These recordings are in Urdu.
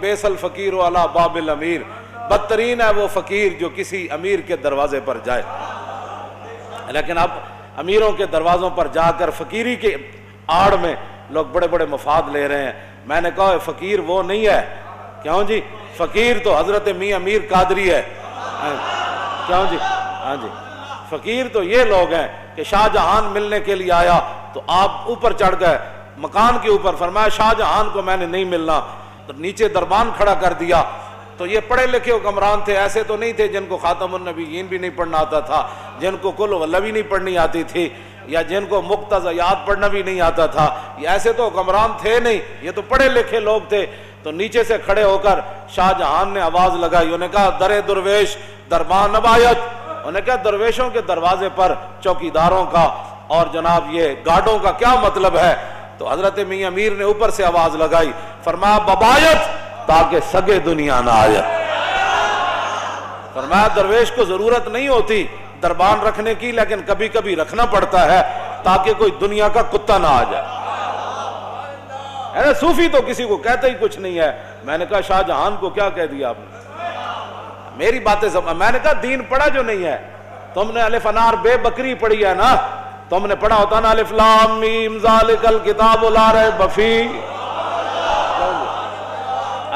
بیس الفقیر علی باب الامیر، بدترین ہے وہ فقیر جو کسی امیر کے دروازے پر جائے۔ لیکن اب امیروں کے دروازوں پر جا کر فقیری کے آڑ میں لوگ بڑے بڑے مفاد لے رہے ہیں۔ میں نے کہا فقیر وہ نہیں ہے، کیوں جی؟ فقیر تو حضرت میاں امیر قادری ہے، کیوں جی؟ ہاں جی، فقیر تو یہ لوگ ہیں کہ شاہ جہان ملنے کے لیے آیا تو آپ اوپر چڑھ گئے مکان کے اوپر، فرمایا شاہ جہان کو میں نے نہیں ملنا، تو نیچے دربان کھڑا کر دیا۔ تو یہ پڑھے لکھے حکمران تھے، ایسے تو نہیں تھے جن کو خاتم النبیین بھی نہیں پڑھنا آتا تھا، جن کو کل واللہ بھی نہیں پڑھنی آتی تھی، یا جن کو مقتضیات پڑھنا بھی نہیں آتا تھا، یہ ایسے تو حکمران تھے نہیں، یہ تو پڑھے لکھے لوگ تھے۔ تو نیچے سے کھڑے ہو کر شاہ جہان نے آواز لگائی، انہوں نے کہا در درویش دربان نبایت، انہوں نے کہا درویشوں کے دروازے پر چوکیداروں کا اور جناب یہ گارڈوں کا کیا مطلب ہے؟ تو حضرت میاں امیر نے اوپر سے آواز لگائی، فرمایا ببایت تاکہ سگے دنیا نہ آئے۔ فرمایا درویش کو ضرورت نہیں ہوتی دربان رکھنے کی، لیکن کبھی کبھی رکھنا پڑتا ہے تاکہ کوئی دنیا کا کتا نہ آ جائے۔ صوفی تو کسی کو کہتا ہی کچھ نہیں ہے۔ میں نے کہا شاہ جہان کو کیا کہہ دیا آپ نے؟ میری باتیں میں نے کہا دین پڑھا جو نہیں ہے، تم نے الف انار بے بکری پڑھی ہے نا، تم نے پڑھا ہوتا نا الف لام میم ذالک الکتاب لا ریب فیہ،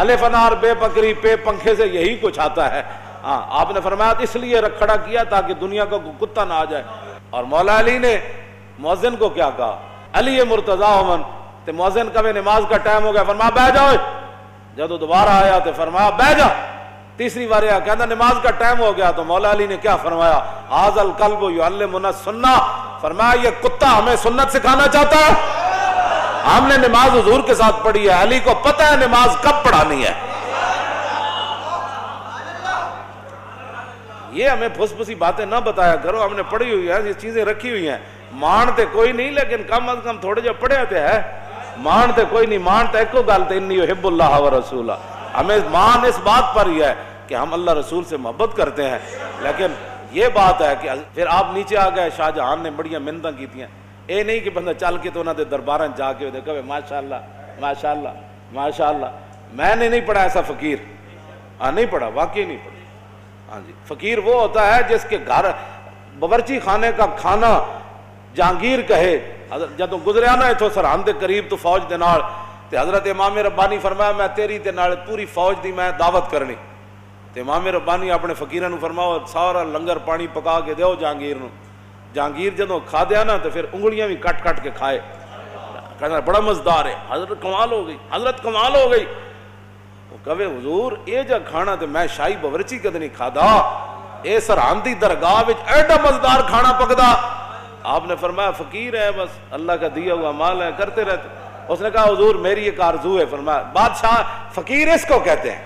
الف انار بے بکری پہ پنکھے سے یہی کچھ آتا ہے۔ ہاں آپ نے فرمایا اس لیے کھڑا کیا تاکہ دنیا کا کتا نہ آ جائے۔ اور مولا علی نے مؤذن کو کیا کہا، علی مرتضیٰ امن، تو مؤذن کا نماز کا ٹائم ہو گیا، فرمایا بیٹھ جاؤ۔ جب وہ دوبارہ آیا تو فرمایا بیٹھ جا۔ تیسری بار آیا کہتا نماز کا ٹائم ہو گیا، تو مولا علی نے کیا فرمایا، ھذا الکلب یعلمنا السنہ، فرمایا یہ کتا ہمیں سنت سکھانا چاہتا ہے۔ ہم نے نماز حضور کے ساتھ پڑھی ہے، علی کو پتہ ہے نماز کب پڑھانی ہے۔ یہ ہمیں پھس پھسی باتیں نہ بتایا کرو، ہم نے پڑھی ہوئی ہے، یہ چیزیں رکھی ہوئی ہیں، مانتے کوئی نہیں، لیکن کم از کم تھوڑے جو پڑھے ہوتے ہیں، مانتے کوئی نہیں، مانتے ایک کو گالتے انی یحب اللہ و رسولہ، ہمیں مان اس بات پر ہی ہے کہ ہم اللہ رسول سے محبت کرتے ہیں۔ لیکن یہ بات ہے کہ پھر آپ نیچے آ گئے، شاہ جہان نے بڑیاں منتیں کی تھیں، اے نہیں کہ بندہ چل کے تو انہوں نے درباراں جا کے دیکھا ماشاءاللہ ماشاءاللہ ماشاءاللہ۔ میں نے نہیں پڑھا ایسا فقیر، ہاں نہیں پڑھا، واقعی نہیں پڑھا۔ ہاں جی، فقیر وہ ہوتا ہے جس کے گھر باورچی خانے کا کھانا جہانگیر کہے۔ جدو گزریا نا اتو سرحد دے قریب تو فوج دے نال، تے حضرت امام ربانی فرمایا میں تیری تے نال پوری فوج دی میں دعوت کرنی، تے امام ربانی اپنے فقیراں نو فرماؤ سارا لنگر پانی پکا کے دیو جہانگیر نو۔ جہانگیر جدو کھا دیا نا تو پھر انگلیاں بھی کٹ کٹ کے کھائے، کہنا بڑا مزدار ہے، حضرت کمال ہو گئی، حضرت کمال ہو گئی۔ وہ کہے حضور اے جا کھانا تے میں شاہی باورچی کد نہیں کھادا، اے سرحدی درگاہ وچ ایڈا مزدار کھانا پکدا۔ آپ نے فرمایا فقیر ہے، بس اللہ کا دیا ہوا مال ہے، کرتے رہتے۔ اس نے کہا حضور میری ایک آرزو ہے۔ فرمایا بادشاہ فقیر اس کو کہتے ہیں،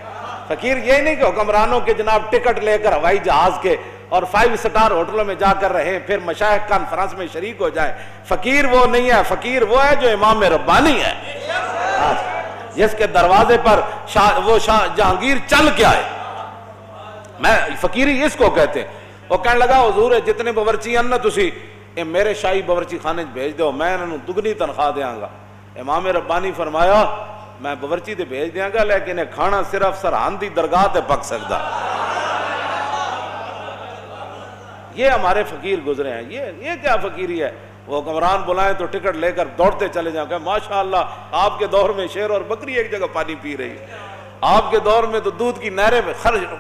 فقیر یہ نہیں کہ حکمرانوں کے جناب ٹکٹ لے کر ہوائی جہاز کے اور 5 سٹار ہوٹلوں میں جا کر رہے پھر مشائخ کانفرنس میں شریک ہو جائے، فقیر وہ نہیں ہے، فقیر وہ ہے جو امام ربانی ہے، جس کے دروازے پر وہ شاہ جہانگیر چل کے آئے۔ میں فقیری اس کو کہتے ہیں۔ وہ کہنے لگا حضور جتنے باورچی ہیں نا تسی اے میرے شاہی باورچی خانے بھیج دو، میں انہوں دگنی تنخواہ دیاں گا۔ امام ربانی فرمایا میں باورچی تے بھیج دیاں گا، لیکن کھانا صرف سرحد دی درگاہ تے پک سکتا۔ یہ ہمارے فقیر گزرے ہیں، یہ کیا فقیری ہے؟ وہ حکمران بلائیں تو ٹکٹ لے کر دوڑتے چلے جائیں کہ ماشاءاللہ آپ کے دور میں شیر اور بکری ایک جگہ پانی پی رہی ہے، آپ کے دور میں تو دودھ کی نہریں میں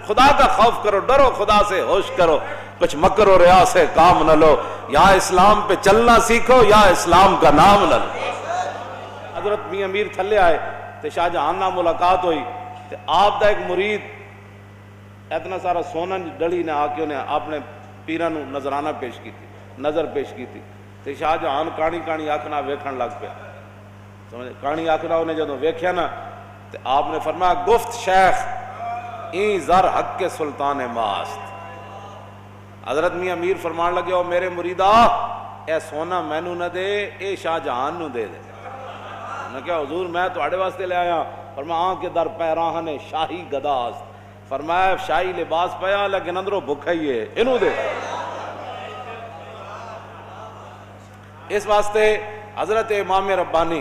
خدا کا خوف کرو، ڈرو خدا سے، ہوش کرو، کچھ مکر و ریا سے کام نہ لو، یا اسلام پہ چلنا سیکھو یا اسلام کا نام نہ لو۔ حضرت میاں امیر تھلے آئے تو شاہ جہان نہ ملاقات ہوئی، تو آپ دا ایک مرید اتنا سارا سونا ڈلی نے آ کے انہیں اپنے پیران نظرانہ پیش کی تھی، نظر پیش کی تھی، تو شاہ جہان کانی کانی آکھنا ویکھن لگ پیا، سمجھے کانی آکھنا انہیں جدوں ویکھیا نا تو آپ نے فرمایا گفت شیخ این زر حق کے سلطان ماست۔ حضرت میاں امیر فرمان لگے او میرے مریدہ اے سونا مینو نہ دے، اے شاہ جہان نو دے دے۔ میں کہا حضور میں تو آڑے واسطے لے آیا۔ فرمایا آن کے در پیراہن شاہی گداست، فرمایا شاہی لباس پیا لیکن اندروں بھکھا ہی ہے، انہوں دے۔ اس واسطے حضرت امام ربانی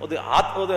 ਉਹਦੇ ਹੱਥ ਉਹਦੇ